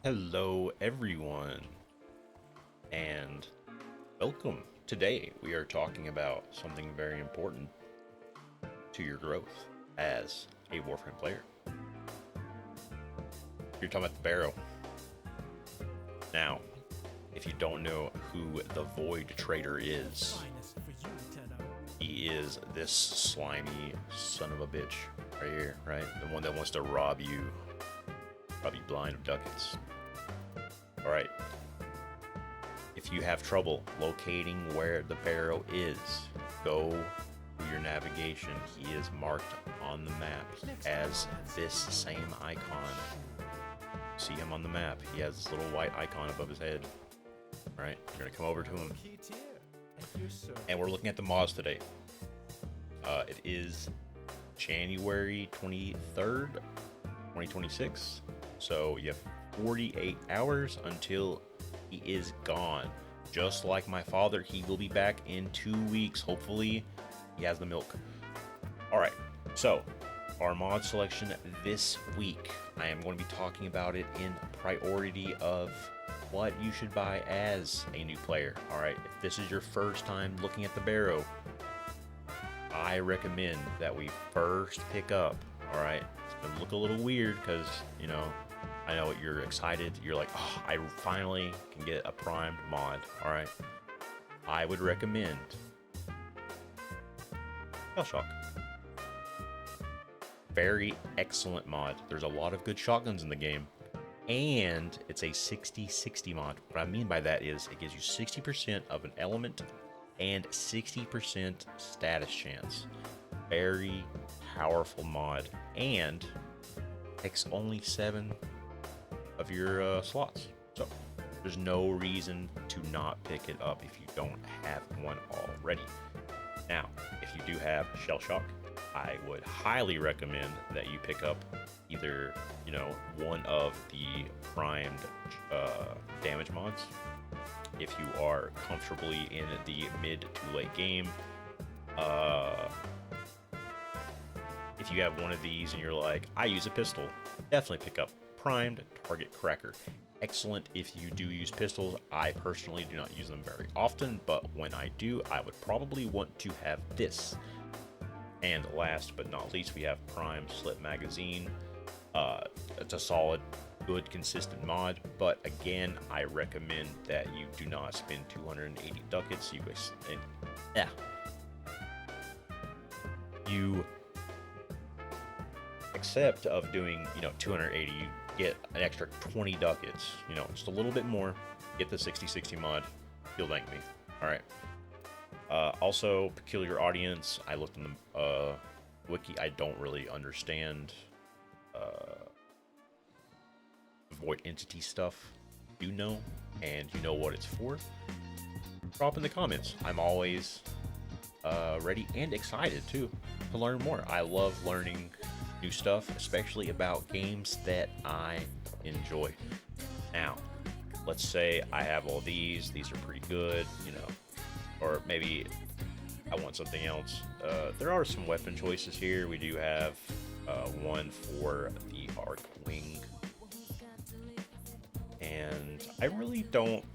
Hello, everyone, and welcome. Today, we are talking about something very important to your growth as a Warframe player. You're talking about the Baro. Now, if you don't know who the Void Trader is, he is this slimy son of a bitch right here, right? The one that wants to rob you blind of ducats. Alright. If you have trouble locating where the Baro is, go to your navigation. He is marked on the map as this same icon. See him on the map. He has this little white icon above his head. Alright, you're gonna come over to him. And we're looking at the mods today. It is January 23rd, 2026. So you have 48 hours until he is gone. Just like my father, he will be back in 2 weeks. Hopefully, he has the milk. Alright, so our mod selection this week. I am going to be talking about it in priority of what you should buy as a new player. Alright, if this is your first time looking at the Baro, I recommend that we first pick up. Alright, it's going to look a little weird because, you know, I know you're excited. You're like, oh, I finally can get a primed mod. All right. I would recommend Shellshock. Very excellent mod. There's a lot of good shotguns in the game. And it's a 60-60 mod. What I mean by that is it gives you 60% of an element and 60% status chance. Very powerful mod. And takes only 7 of your slots, so there's no reason to not pick it up if you don't have one already. Now, if you do have Shellshock, I would highly recommend that you pick up either, you know, one of the primed damage mods. If you are comfortably in the mid to late game, if you have one of these and you're like, I use a pistol, definitely pick up Primed Target Cracker. Excellent if you do use pistols. I personally do not use them very often, but when I do, I would probably want to have this. And last but not least, we have Prime Slip Magazine. It's a solid, good, consistent mod, but again, I recommend that you do not spend 280 ducats. You accept of doing, you know, 280, you get an extra 20 ducats, you know, just a little bit more, get the 60-60 mod, you'll thank me. All right. Also, peculiar audience, I looked in the wiki. I don't really understand void entity stuff. You know, and you know what it's for, drop in the comments. I'm always ready and excited too to learn more. I love learning new stuff, especially about games that I enjoy. Now, let's say I have all these are pretty good, you know, or maybe I want something else. There are some weapon choices here. We do have one for the Arc Wing, and I really don't,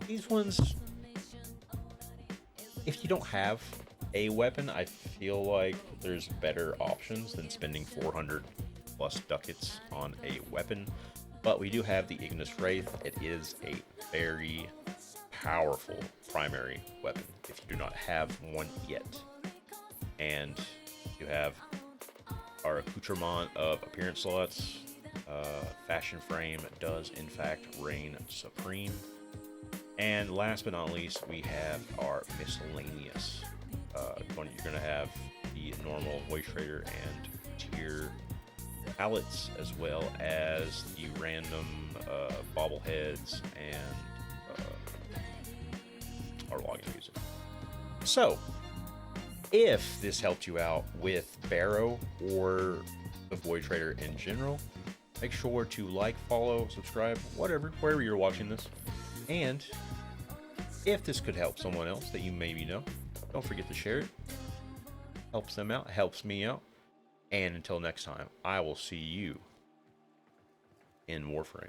these ones, if you don't have a weapon, I feel like there's better options than spending 400 plus ducats on a weapon. But we do have the Ignis Wraith. It is a very powerful primary weapon if you do not have one yet. And you have our accoutrement of appearance slots. Fashion Frame does in fact reign supreme. And last but not least, we have our miscellaneous. You're going to have the normal Void Trader and tier palettes, as well as the random bobbleheads and our login music. So, if this helped you out with Baro or the Void Trader in general, make sure to like, follow, subscribe, whatever, wherever you're watching this. And if this could help someone else that you maybe know, don't forget to share it. Helps them out, helps me out. And until next time, I will see you in Warframe.